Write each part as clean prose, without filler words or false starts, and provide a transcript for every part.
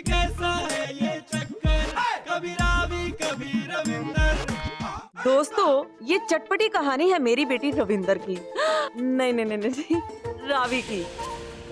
कैसा है ये चक्कर, कभी रावी कभी रविंदर। दोस्तों, ये चटपटी कहानी है मेरी बेटी रविंदर की। नहीं नहीं नहीं नहीं, रावी की।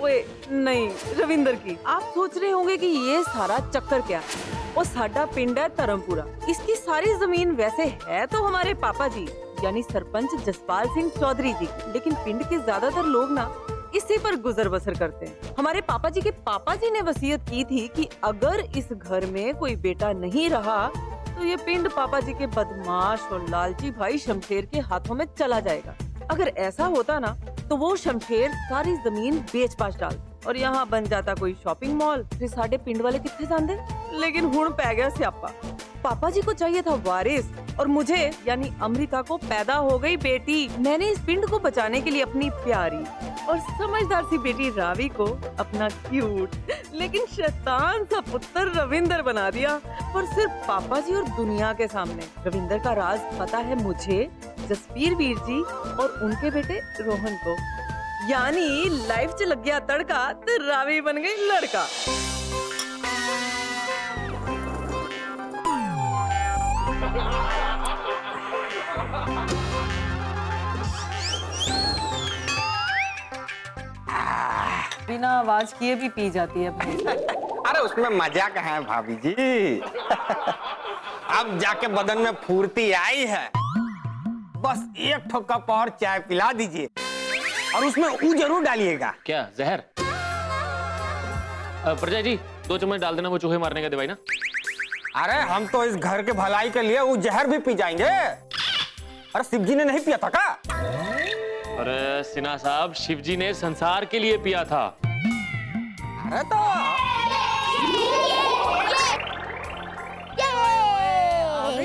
ओए नहीं, रविंदर की। आप सोच रहे होंगे कि ये सारा चक्कर क्या है। वो साडा पिंड है धर्मपुरा। इसकी सारी जमीन वैसे है तो हमारे पापा जी यानी सरपंच जसपाल सिंह चौधरी जी, लेकिन पिंड के ज्यादातर लोग ना इसी पर गुजर बसर करते हैं। हमारे पापा जी के पापा जी ने वसीयत की थी कि अगर इस घर में कोई बेटा नहीं रहा तो ये पिंड पापा जी के बदमाश और लालची भाई शमशेर के हाथों में चला जाएगा। अगर ऐसा होता ना तो वो शमशेर सारी जमीन बेच पाच डाल और यहाँ बन जाता कोई शॉपिंग मॉल, फिर साडे पिंड वाले कितने जांदे। लेकिन हुण पै गया स्यापा। पापा जी को चाहिए था वारिस और मुझे यानी अमृता को पैदा हो गई बेटी। मैंने इस पिंड को बचाने के लिए अपनी प्यारी और समझदार सी बेटी रावी को अपना क्यूट लेकिन शैतान सा पुत्र रविंदर बना दिया। और सिर्फ पापा जी और दुनिया के सामने रविंदर का राज पता है मुझे, जसवीर वीर जी और उनके बेटे रोहन को। यानी लाइफ च लग गया तड़का तो रावी बन गई लड़का। बिना आवाज किए भी पी जाती है भाई। अरे उसमें मजा कहाँ है भाभी जी। अब जाके बदन में फुर्ती आई है। बस एक ठो कप और चाय पिला दीजिए और उसमें ऊ जरूर डालिएगा। क्या जहर? प्रजा जी 2 चम्मच डाल देना, वो चूहे मारने का दवाई ना। अरे हम तो इस घर के भलाई के लिए वो जहर भी पी जाएंगे। अरे शिव जी ने नहीं पिया था का? अरे सिन्हा साहब, शिव जी ने संसार के लिए पिया था। अरे तो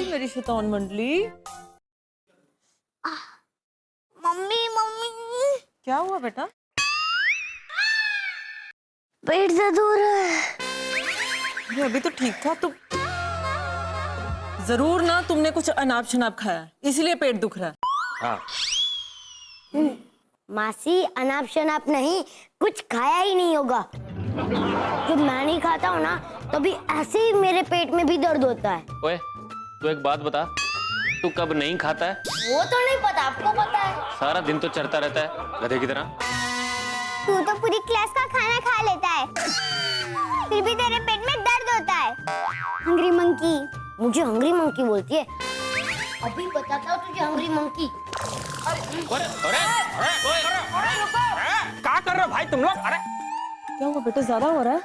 मेरी शैतान मंडली। मम्मी मम्मी क्या हुआ बेटा? पेट दर्द हो रहा है। अरे अभी तो ठीक था। तुम जरूर ना तुमने कुछ अनाप शनाप खाया इसलिए पेट दुख रहा है। हाँ। मासी अनाप शनाप नहीं, कुछ खाया ही नहीं होगा। जब मैं नहीं खाता हूँ ना तभी ऐसे ही मेरे पेट में भी दर्द होता है। ओए, तू एक बात बता, तू कब नहीं खाता है? वो तो नहीं पता, आपको पता है। सारा दिन तो चढ़ता रहता है गधे की तरह। तू तो पूरी क्लास का खाना खा लेता है, फिर भी तेरे पेट में दर्द होता है। हंग्री मंकी, मुझे हंग्री मंकी बोलती है। अभी बताता हूँ तुझे हंग्री मंकी। क्या कर रहे हो भाई तुम लोग? अरे क्या हुआ बेटा, ज्यादा हो रहा है?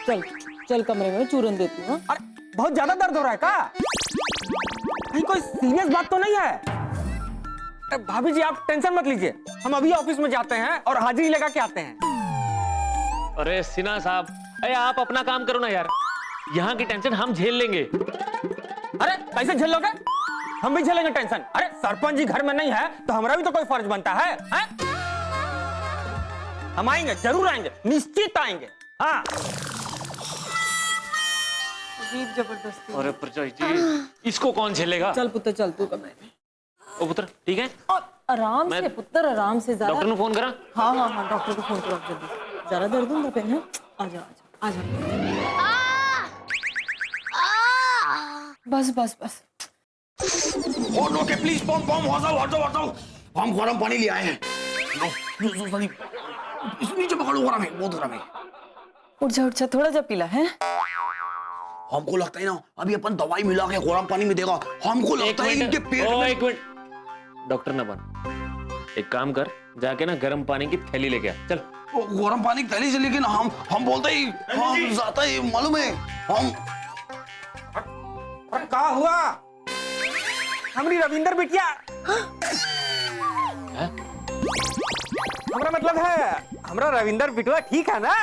चल चल कमरे में चूरन देती हूँ। अरे बहुत ज्यादा दर्द हो रहा है का? कहीं कोई सीरियस बात तो नहीं है? अरे भाभी जी आप टेंशन मत लीजिए, हम अभी ऑफिस में जाते हैं और हाजिरी लगा के आते हैं। अरे सिन्हा साहब, अरे आप अपना काम करो ना यार, यहाँ की टेंशन हम झेल लेंगे। अरे कैसे झेल लोगे? हम भी झेलेंगे टेंशन। अरे सरपंच जी घर में नहीं है तो हमारा भी तो कोई फर्ज बनता है, हैं? हम आएंगे, जरूर आएंगे, निश्चित आएंगे। हाँ अजीब जबरदस्ती। अरे प्रजा जी, इसको कौन झेलेगा? चल पुत्र चल तू कमरे में। ओ पुत्र ठीक है, और आराम से पुत्र, आराम से। ज्यादा डॉक्टर ने फोन करा? हाँ हाँ हाँ, डॉक्टर को फोन करो जल्दी। ज्यादा दर्द होता पे है? आजा आजा आजा। बस बस बस। ओके प्लीज पॉम पॉम हो जाओ। हम गरम पानी ले आए हैं। इस नीचे पकड़ो, गरम है, बहुत गरम है। उठ जा थोड़ा जा पीला है। हमको लगता है ना अभी अपन दवाई मिला के गरम पानी में देगा, हमको लगता है इनके पेट में। एक मिनट, डॉक्टर ना बन, एक काम कर, जाके ना गर्म पानी की थैली लेके आ। चल। गरम पानी की थैली से, लेकिन हम बोलते ही हम जाता ही मालूम है हम। क्या हुआ? हमारी रविंदर बिटिया। हमारा मतलब है हमारा रविंदर बिटवा ठीक है ना?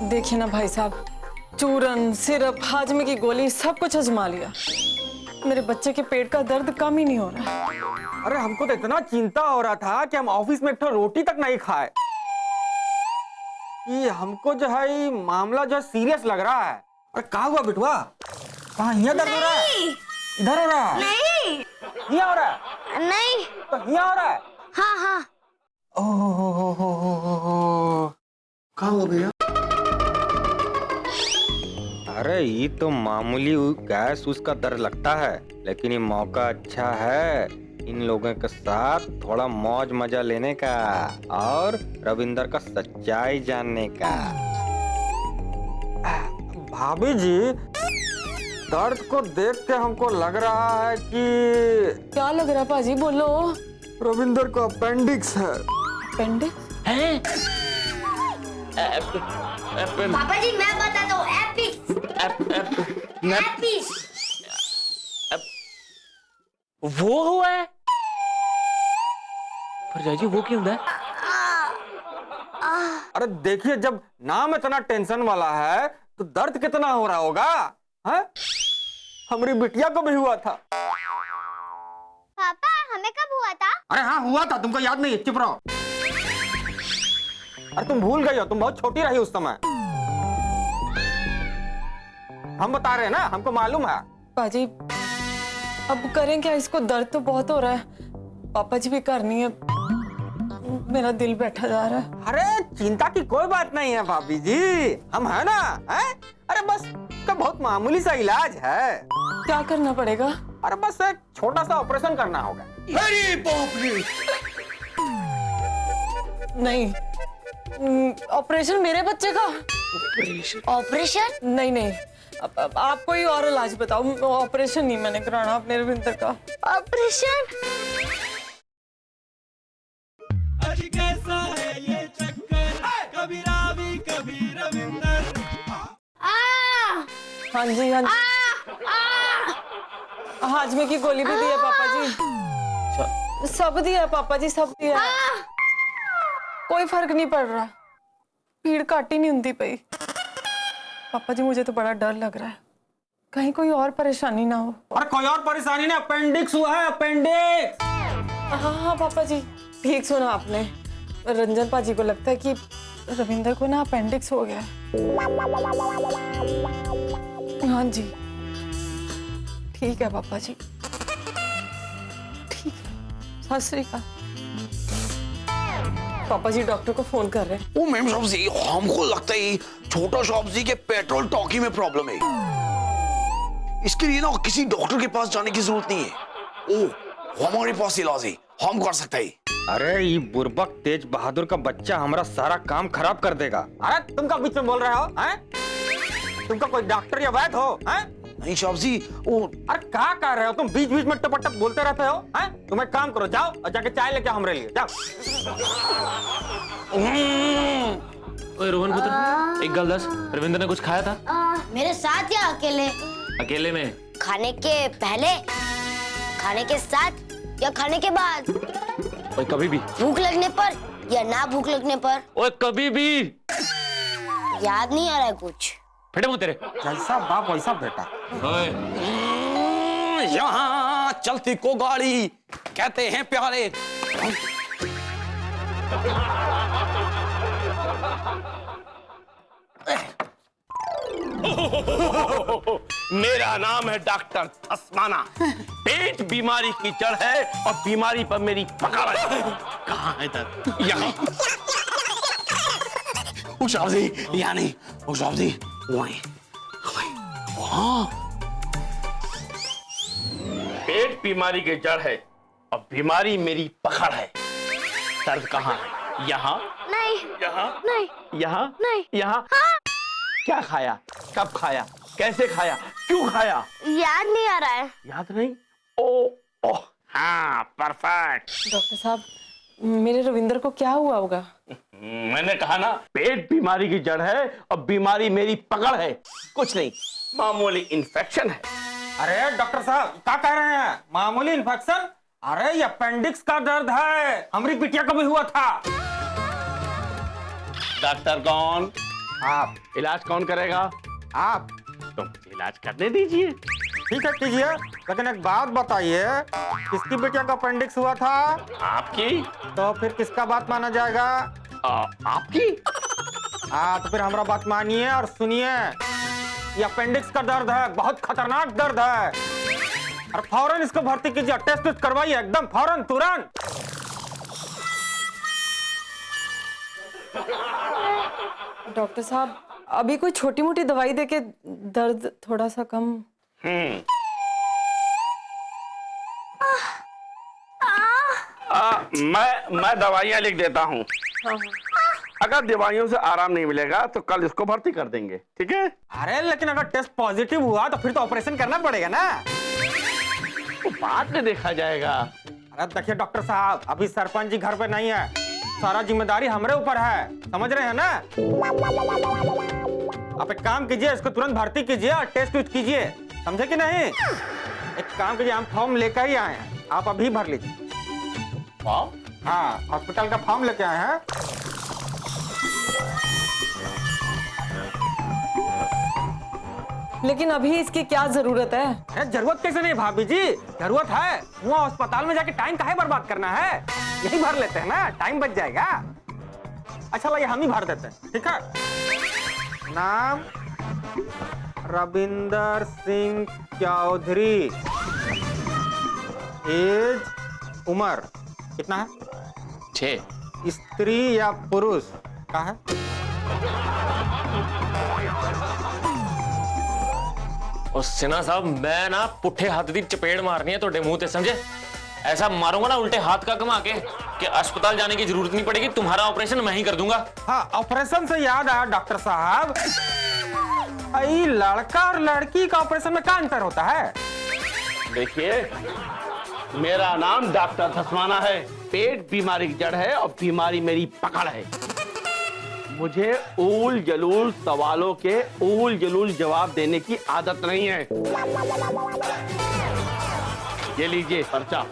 देखिए ना भाई साहब, चूरन, सिरप, हाजमे की गोली सब कुछ आजमा लिया, मेरे बच्चे के पेट का दर्द कम ही नहीं हो रहा। अरे हमको तो इतना चिंता हो रहा था कि हम ऑफिस में एक तो रोटी तक नहीं खाए। ये हमको जो है ये मामला जो सीरियस लग रहा है। अरे क्या हुआ बिटवा? कहाँ यहाँ दर्द हो रहा है? इधर हो रहा है? नहीं यहाँ हो रहा है? नहीं। तो यहाँ हो रहा है? हाँ हाँ। कहाँ हो भैया? अरे ये तो मामूली गैस उसका दर्द लगता है, लेकिन ये मौका अच्छा है इन लोगों के साथ थोड़ा मौज मजा लेने का और रविंदर का सच्चाई जानने का। भाभी जी, दर्द को देख के हमको लग रहा है कि क्या लग रहा है पाजी, बोलो। रविंदर का अपेंडिक्स है। अपेंडिक्स? हैं? पापा जी मैं बताता हूँ, एपिक्स। एपिक्स। वो हुआ है? पर जी वो क्यों है? अरे देखिए, जब नाम इतना टेंशन वाला है तो दर्द कितना हो रहा होगा, हैं? हमारी बिटिया को भी हुआ था। पापा हमें कब हुआ था? अरे हाँ हुआ था, तुमको याद नहीं? चुप रहो। अरे तुम भूल गई हो, तुम बहुत छोटी रही उस समय। हम बता रहे हैं ना, हमको मालूम है। पाजी अब करें क्या, इसको दर्द तो बहुत हो रहा है, पापा जी भी करनी है, मेरा दिल बैठा जा रहा है। अरे चिंता की कोई बात नहीं है भाभी जी, हम है ना, हैं? अरे बस इसका बहुत मामूली सा इलाज है। क्या करना पड़ेगा? अरे बस एक छोटा सा ऑपरेशन करना होगा। अरे बाप रे! नहीं, ऑपरेशन मेरे बच्चे का? ऑपरेशन? नहीं नहीं, अब आप कोई और इलाज बताओ, ऑपरेशन नहीं मैंने कराना अपने रविंदर का। ऑपरेशन? अजी कैसा है ये चक्कर, कभी रावी कभी रविंदर। हाँ जी हाँ जी, हाजमे की गोली भी दी है पापा जी, सब दिया पापा जी, सब दिया, कोई फर्क नहीं पड़ रहा, भीड़ काटी नहीं होती पई। पापा जी मुझे तो बड़ा डर लग रहा है, कहीं कोई और परेशानी ना हो। और कोई और परेशानी नहीं, अपेंडिक्स हुआ है, अपेंडिक्स। हाँ हाँ पापा जी, ठीक सुना आपने, रंजन पाजी को लगता है कि रविंदर को ना अपेंडिक्स हो गया है। हाँ जी ठीक है पापा जी, ठीक है, सत श्री अकाल। पापा जी डॉक्टर को फोन कर रहे हैं। ओ मैम साहब जी, हमको लगता है छोटा शॉप जी के पेट्रोल टॉकी में प्रॉब्लम है। इसके लिए ना किसी डॉक्टर के पास जाने की जरूरत नहीं है। ओ हमारे पास इलाज है, हम कर सकते हैं। अरे ये बुर्बक तेज बहादुर का बच्चा हमारा सारा काम खराब कर देगा। अरे तुम क्या बीच में बोल रहे हो, हैं? तुमका कोई डॉक्टर या वैद्य हो, हैं? नहीं साहब जी, वो अरे क्या कर रहे हो तुम, बीच बीच में टपटप बोलते रहते हो, हैं? तुम एक काम करो, जाओ और जाके चाय लेके हमारे लिए जाओ। ओए रोहन पुत्र, एक गल दस, रविंदर ने कुछ खाया था? मेरे साथ या अकेले? अकेले में? खाने के पहले, खाने के साथ या खाने के बाद? ओए कभी भी। भूख लगने पर या ना भूख लगने पर? ओए कभी भी। याद नहीं आ रहा है कुछ। फटे मुंह तेरे। जैसा बाप वैसा बेटा। ओए यहाँ चलती को गाड़ी कहते हैं प्यारे। मेरा नाम है डॉक्टर थस्माना। पेट बीमारी की जड़ है और बीमारी पर मेरी पकड़ है। कहाँ है दर्द? यहाँ। साहब जी, यहाँ नहीं, साहब जी वहीं, वहाँ। पेट बीमारी की जड़ है और बीमारी मेरी पकड़ है। दर्द कहाँ है? यहाँ? नहीं। यहाँ? नहीं। यहाँ? नहीं। यहाँ? क्या खाया? कब खाया? कैसे खाया? क्यों खाया? याद नहीं आ रहा है। याद नहीं? ओ हाँ, परफेक्ट। डॉक्टर साहब, मेरे रविंदर को क्या हुआ होगा? मैंने कहा ना, पेट बीमारी की जड़ है और बीमारी मेरी पकड़ है। कुछ नहीं, मामूली इन्फेक्शन है। अरे डॉक्टर साहब क्या कह रहे हैं, मामूली इन्फेक्शन? अरे ये अपेंडिक्स का दर्द है, हमारी बिटिया को भी हुआ था। डॉक्टर कौन? आप। इलाज कौन करेगा? आप। तो इलाज करने दीजिए। ठीक है कीजिए, लेकिन एक बात बताइए, किसकी बिटिया का अपेंडिक्स हुआ था? आपकी? तो फिर किसका बात माना जाएगा? आपकी? हाँ तो फिर हमारा बात मानिए और सुनिए, ये अपेंडिक्स का दर्द है, बहुत खतरनाक दर्द है, और फौरन इसको भर्ती कीजिए, टेस्ट करवाइए एकदम फौरन, तुरंत। डॉक्टर साहब अभी कोई छोटी मोटी दवाई देके दर्द थोड़ा सा कम। मैं दवाइयाँ लिख देता हूँ। अगर दवाइयों से आराम नहीं मिलेगा तो कल इसको भर्ती कर देंगे, ठीक है? अरे लेकिन अगर टेस्ट पॉजिटिव हुआ तो फिर तो ऑपरेशन करना पड़ेगा ना। तो बाद में देखा जाएगा। अरे देखिए डॉक्टर साहब, अभी सरपंच जी घर पे नहीं है, सारा जिम्मेदारी हमारे ऊपर है, समझ रहे हैं ना? आप एक काम कीजिए, इसको तुरंत भर्ती कीजिए और टेस्ट उस्ट कीजिए, समझे कि नहीं? एक काम कीजिए, हम फॉर्म लेकर ही आए हैं, आप अभी भर लीजिए। फॉर्म? हाँ, हॉस्पिटल का फॉर्म लेके आए हैं। लेकिन अभी इसकी क्या जरूरत है? अरे जरूरत कैसे नहीं भाभी जी, जरूरत है। वहाँ अस्पताल में जाके टाइम काहे बर्बाद करना है, यही भर लेते हैं ना, टाइम बच जाएगा। अच्छा लगे हम ही भर देते हैं, ठीक है? नाम रविंदर सिंह चौधरी, एज उम्र कितना है? 6। स्त्री या पुरुष का है? और सिन्हा साहब, मैं ना पुट्ठे हाथ दी चपेड़ मारनी है तो मुंह ते, समझे? ऐसा मारूंगा ना उल्टे हाथ का घुमा के कि अस्पताल जाने की जरूरत नहीं पड़ेगी, तुम्हारा ऑपरेशन मैं ही कर दूंगा। हाँ, ऑपरेशन से याद आया डॉक्टर साहब, ये लड़का और लड़की का ऑपरेशन में क्या अंतर होता है? देखिए, मेरा नाम डॉक्टर धस्माना है, पेट बीमारी की जड़ है और बीमारी मेरी पकड़ है। मुझे ऊल जलूल सवालों के ऊल जलूल जवाब देने की आदत नहीं है। ये लीजिए पर्चा,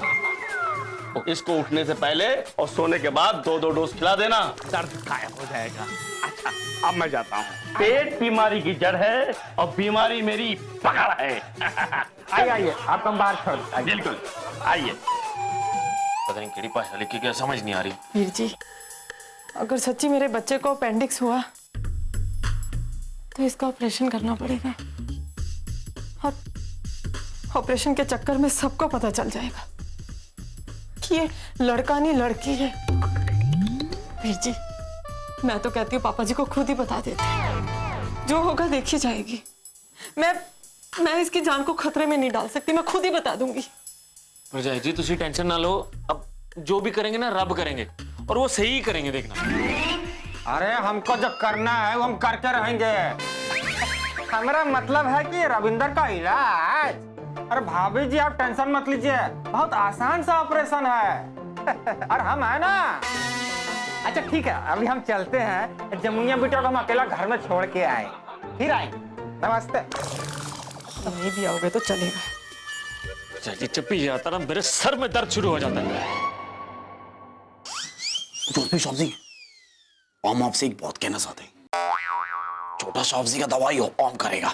इसको उठने से पहले और सोने के बाद 2-2 डोज खिला देना, दर्द गायब हो जाएगा। अच्छा, अब मैं जाता हूँ। पेट बीमारी की जड़ है और बीमारी मेरी पकड़ है। आइए आइए, आप हम बाहर छोड़ दीजिए। बिल्कुल, आइए। पता नहीं केड़ी भाषा लिखी, क्या समझ नहीं आ रही। वीर जी, अगर सच्ची मेरे बच्चे को अपेंडिक्स हुआ तो इसका ऑपरेशन करना पड़ेगा, और ऑपरेशन के चक्कर में सबको पता चल जाएगा कि ये लड़का नहीं लड़की है। वीर जी, मैं तो कहती हूँ पापा जी को खुद ही बता देते, जो होगा देखी जाएगी। मैं इसकी जान को खतरे में नहीं डाल सकती, मैं खुद ही बता दूंगी। भरजाई जी, तुसी टेंशन ना लो, अब जो भी करेंगे ना रब करेंगे, और वो सही ही करेंगे, देखना। अरे हमको जो करना है वो हम करके रहेंगे। हमारा मतलब है कि रविंदर का इलाज। अरे भाभी जी, आप टेंशन मत लीजिए, बहुत आसान सा ऑपरेशन है। और हम है ना। अच्छा ठीक है, अभी हम चलते हैं, जमुनिया बेटा को हम अकेला घर में छोड़ के आए, फिर आए। नमस्ते। नहीं भी आओगे तो चलेगा। भरजाई जी, चप्पी जाता ना मेरे सर में दर्द शुरू हो जाता है। जोधपुर साहब जी, हम आपसे एक बात कहना चाहते हैं। छोटा साहब जी का दवाई काम करेगा।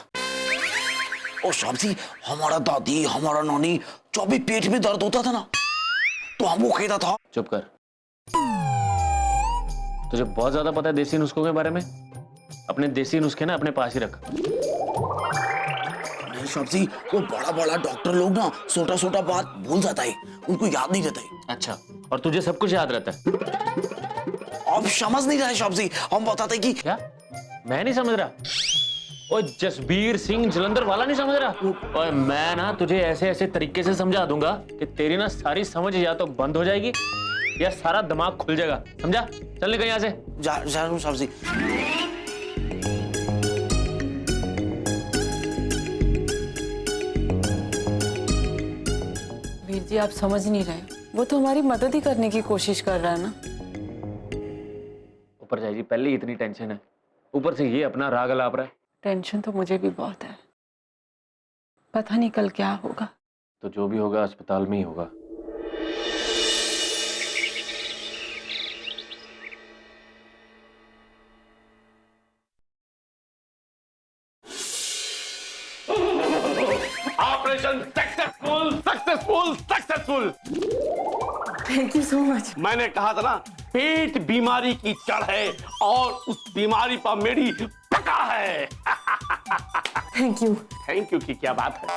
और साहब जी, हमारा दादी हमारा नानी जब भी पेट में दर्द होता था ना, तो हमको कहता था। चुप कर, तुझे बहुत ज्यादा पता है देसी नुस्खों के बारे में। अपने देसी नुस्खे ना अपने पास ही रख। नहीं साहब जी, वो बड़ा बड़ा डॉक्टर लोग ना छोटा छोटा बात भूल जाता है, उनको याद नहीं रहता है। अच्छा, और तुझे सब कुछ याद रहता है? आप समझ नहीं रहे साहब जी, हम बताते कि क्या? मैं नहीं समझ रहा? ओ जसबीर सिंह जलंधर वाला नहीं समझ रहा? और मैं ना तुझे ऐसे ऐसे तरीके से समझा दूंगा कि तेरी ना सारी समझ या तो बंद हो जाएगी या सारा दिमाग खुल जाएगा, समझा? चल निकल यहाँ से। जा रहा हूं साहब जी। वीर जी, आप समझ नहीं रहे, वो तो हमारी मदद ही करने की कोशिश कर रहा है ना। ऊपर जाइए, पहले ही इतनी टेंशन है, ऊपर से ये अपना राग अलाप रहा है। टेंशन तो मुझे भी बहुत है, पता नहीं कल क्या होगा। तो जो भी होगा अस्पताल में ही होगा। Operation successful successful successful. Thank you so much. मैंने कहा था ना, पेट बीमारी की जड़ है और उस बीमारी पर मेरी पकड़ है। Thank you. थैंक यू की क्या बात है,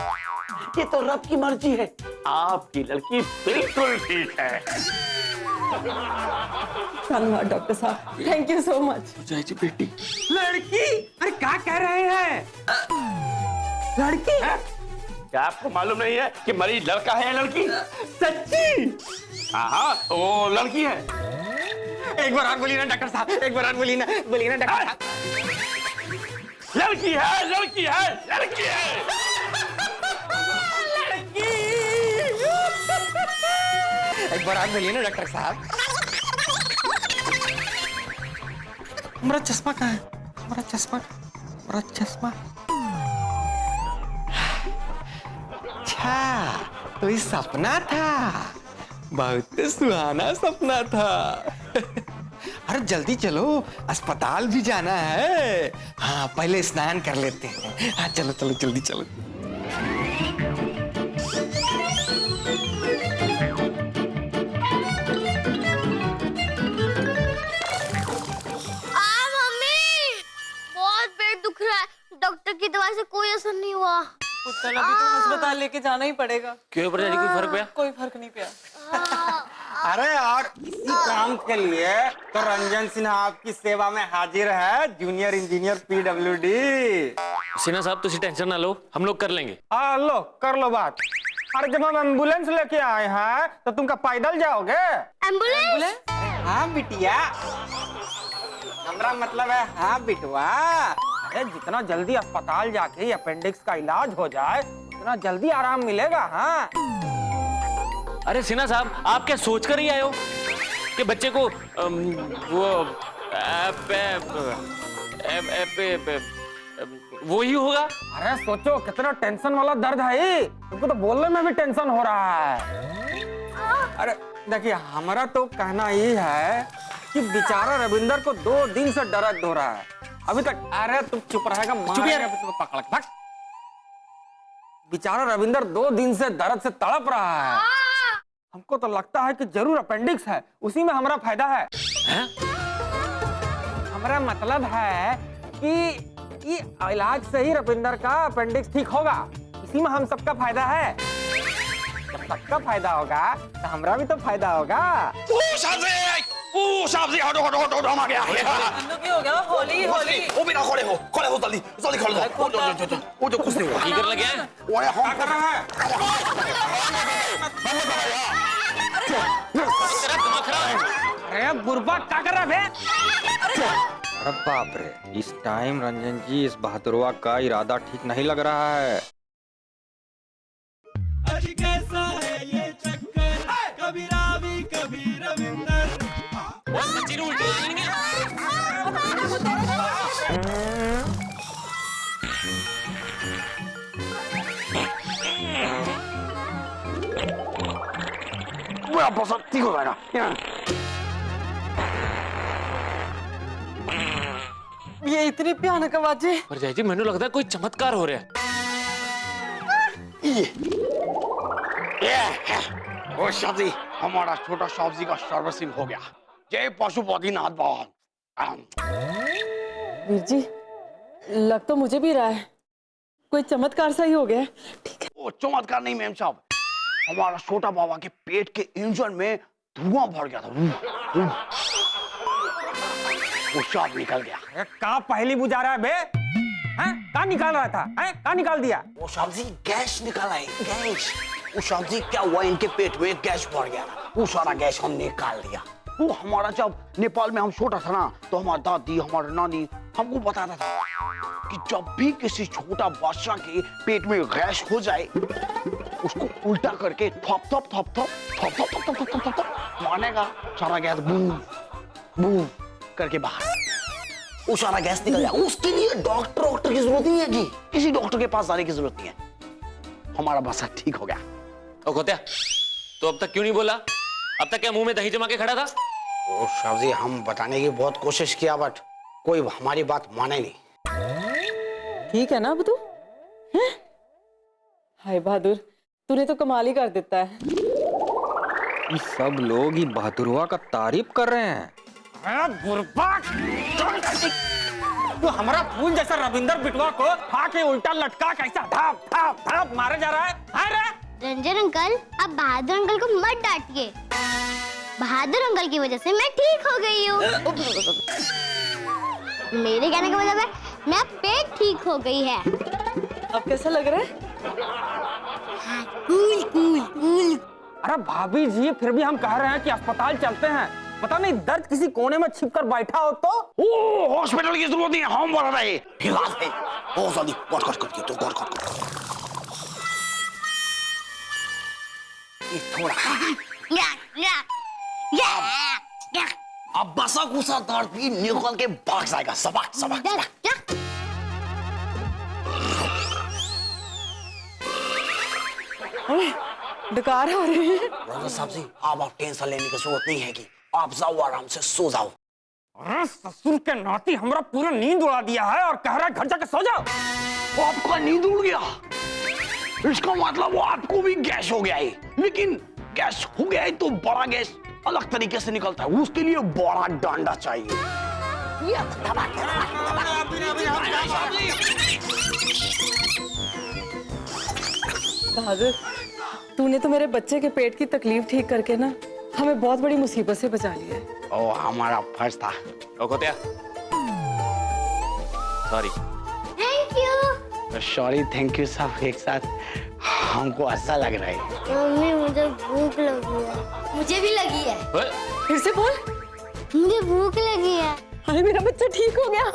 ये तो रब की मर्जी है। आपकी लड़की बिल्कुल ठीक है। धन्यवाद डॉक्टर साहब, थैंक यू सो मच। जय जी बेटी। लड़की? अरे कह रहे हैं? लड़की? क्या आपको मालूम नहीं है कि मरीज लड़का है या लड़की? सच्ची? हाँ, वो लड़की है। एक बार और बोलिए ना डॉक्टर साहब, एक बार और बोलिए ना डॉक्टर साहब। लड़की है, लड़की है, लड़की है। एक बार और बोलिए ना डॉक्टर साहब। हमारा चश्मा कहाँ है? हमारा चश्मा। अच्छा, तो ये सपना था। बहुत सुहाना सपना था। अरे जल्दी चलो, अस्पताल भी जाना है। हाँ, पहले स्नान कर लेते हैं। हाँ, चलो जल्दी चलो। मम्मी बहुत पेट दुख रहा है, डॉक्टर की दवाई से कोई असर नहीं हुआ। पुत्र, अभी तो अस्पताल लेके जाना ही पड़ेगा। क्यों भरजाई जी, कोई फर्क पड़ा? कोई फर्क नहीं पड़ा। अरे और इसी काम के लिए तो रंजन सिन्हा आपकी सेवा में हाजिर है, जूनियर इंजीनियर PWD। सिन्हा साहब तुसी टेंशन ना लो, हम लोग कर लेंगे। हाँ, लो कर लो बात। अरे जब हम एम्बुलेंस लेके आए हैं तो तुम क्या पैदल जाओगे? एम्बुलेंस? हाँ बिटिया, हमारा मतलब है हाँ बिटवा। अरे जितना जल्दी अस्पताल जाके अपेंडिक्स का इलाज हो जाए उतना जल्दी आराम मिलेगा। हाँ, अरे सिन्हा साहब, आप क्या सोच कर ही आए हो कि बच्चे को वो ही होगा? अरे सोचो कितना टेंशन वाला दर्द है ये। तुमको तो बोलने में भी टेंशन हो रहा है। अरे देखिए, हमारा तो कहना ये है कि बेचारा रविंदर को 2 दिन से दर्द हो रहा है अभी तक। अरे तुम चुप रहेगा? पकड़ भाग। बेचारा रविंदर 2 दिन से दर्द से तड़प रहा है। हमको तो लगता है कि जरूर अपेंडिक्स है, उसी में हमारा फायदा है। हमारा मतलब है कि ये इलाज से ही रविंदर का अपेंडिक्स ठीक होगा, इसी में हम सबका फायदा है। जब सबका फायदा होगा तो हमारा भी तो फायदा होगा। हटो, हम आ गया। क्या हो गया? होली वो बिना खड़े हो जल्दी खड़े हो। वो जो कुछ नहीं हुआ। की कर लगे हैं? वो है हम कर रहा है। अरे बुर्बक क्या कर रहा है? अरे बाप रे, इस टाइम रंजन जी इस बहादुरवा का इरादा ठीक नहीं लग रहा है। अजी कैसा है ये चक्कर, कभी रावी कभी रविंदर। ठीक हो जाएगा। ये इतनी भयानक आवाजें। भरजाई जी, मैंने लगता है कोई चमत्कार हो रहा है। ओ शादी, हमारा छोटा सब्जी का सर्विसिंग हो गया। जय पशुपतिनाथ भगवान। वीर जी, लग तो मुझे भी रहा है कोई चमत्कार सा ही हो गया है। ठीक है। वो चमत्कार नहीं मैम साहब, हमारा छोटा बाबा के पेट के इंजन में धुआं भर गया था। वो साफ निकल गया। अरे कहाँ पहली बुझा रहा है बे? हैं? कहाँ निकाल रहा था? हैं? कहाँ निकाल दिया? वो सब्जी गैस निकाला है, गैस। वो सब्जी क्या हुआ, इनके पेट में गैस भर गया। वो सारा गैस हम निकाल दिया। वो हमारा जब नेपाल में हम छोटा था ना, तो हमारी दादी हमारी नानी हमको बताता था कि जब भी किसी छोटा बच्चा के पेट में गैस हो जाए, उसको उल्टा करके थप थप थप थप थप थप थप थप थप थप थप मारेगा, सारा गैस बूम बूम करके बाहर। वो सारा गैस निकल जाए। उसके लिए डॉक्टर की जरूरत नहीं है जी, किसी डॉक्टर के पास जाने की जरूरत नहीं है। हमारा बच्चा ठीक हो गया। ओ कोत्या, तो अब तक क्यों नहीं बोला? अब तक क्या मुंह में दही जमा के खड़ा था? ओ साहब जी, हम बताने की बहुत कोशिश किया, बट कोई हमारी बात माने नहीं। ठीक है ना अब तू? हाय बहादुर, तूने तो कमाल ही कर देता है। ये सब लोग ये बहादुरवा का तारीफ कर रहे हैं। तो हमारा फूल जैसा रविंदर बिटवा को के उल्टा लटका कैसा धाप धाप धाप मारे जा रहा है? रंजन अंकल, आप बहादुर अंकल को मत डांटिए। बहादुर अंकल की वजह से मैं ठीक हो गई हूँ। मेरे कहने का मतलब है मैं पेट ठीक ठीक हो गई है। अब कैसा लग रहा है? Cool cool cool. अरे भाभी जी, फिर भी हम कह रहे हैं कि अस्पताल चलते हैं। पता नहीं दर्द किसी कोने में छिपकर बैठा हो तो। ओ हॉस्पिटल की जरूरत नहीं है, हम बोल रहे हैं इलाज है। ओ जल्दी कट कट कट तो कट कट ये थोड़ा अब बसा कुसा दर्द भी निकल के भाग जाएगा। सबक सबक सबक। डकार आ रही है। डॉक्टर साहब जी, आप टेंशन लेने की जरूरत नहीं है कि आप जाओ आराम से सो जाओ। अरे ससुर के नाती हमरा पूरा नींद उड़ा दिया है और कह रहा है घर जाके सो जाओ। वो आपका नींद उड़ गया, इसका मतलब वो आपको भी गैस हो गया है। लेकिन गैस हो गया है तो बड़ा गैस अलग तरीके से निकलता है, उसके लिए बड़ा डंडा चाहिए। बहादुर, तूने तो मेरे बच्चे के पेट की तकलीफ ठीक करके ना हमें बहुत बड़ी मुसीबत से बचा लिया है। ओ हमारा फर्ज था। खोतिया, sorry. Thank you. Sorry thank you सब एक साथ, हमको अच्छा लग रहा है। मम्मी मुझे भूख लगी है। मुझे भी लगी है। फिर से बोल। मुझे भूख लगी है। अरे मेरा बच्चा ठीक हो गया।